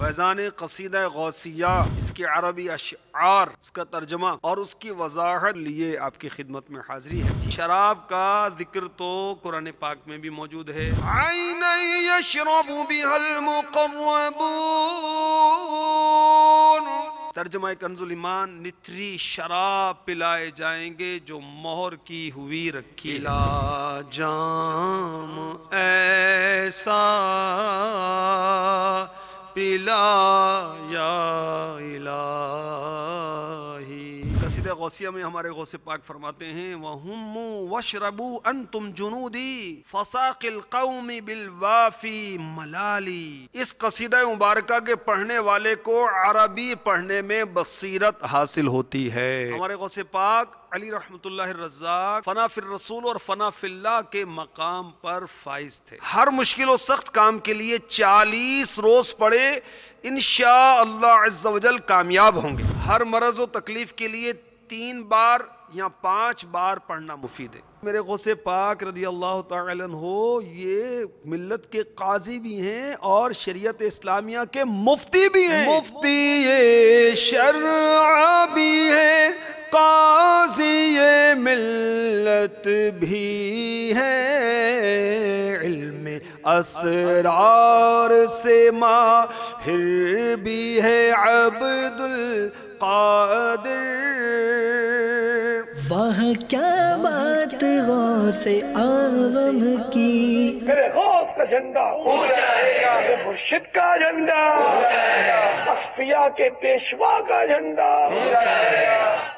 فیضان قصیدہ غوثیہ، اس کے عربی اشعار، اس کا ترجمہ اور اس کی وضاحت لیے آپ کی خدمت میں حاضری ہے۔ شراب کا ذکر تو قرآن پاک میں بھی موجود ہے، عین یشرب بها المقربون۔ ترجمہ کنز الایمان، نتری شراب پلائے جائیں گے جو مہر کی ہوئی رکھی، پلا جام ایسا پلا یا الہی۔ قصیدہ غوثیہ میں ہمارے غوث پاک فرماتے ہیں وَهُمُّ وَاشْرَبُوا أَنْتُمْ جُنُودِي فَسَاقِ الْقَوْمِ بِالْوَافِي مَلَالِي۔ اس قصیدہ مبارکہ کے پڑھنے والے کو عربی پڑھنے میں بصیرت حاصل ہوتی ہے۔ ہمارے غوث پاک علی رحمت اللہ الرزاق فنا فی الرسول اور فنا فی اللہ کے مقام پر فائز تھے۔ ہر مشکل و سخت کام کے لیے 40 روز پڑھے، انشاءاللہ عز و جل کامیاب ہوں گے۔ ہر مرض و تکلیف کے لیے 3 بار یا 5 بار پڑھنا مفید ہے۔ میرے غوث پاک رضی اللہ تعالی عنہ یہ ملت کے قاضی بھی ہیں اور شریعت اسلامیہ کے مفتی بھی ہیں، مفتی شرع بھی ہیں، قاضی ملت بھی ہے، علم اسرار سے ماہر بھی ہے عبد القادر۔ واہ کیا بات غوث اعظم کی، میرے غوث کا جھنڈا اونچا ہے، میرے مرشد کا جھنڈا اونچا ہے، اصفیاء کے پیشوا کا جھنڈا اونچا ہے۔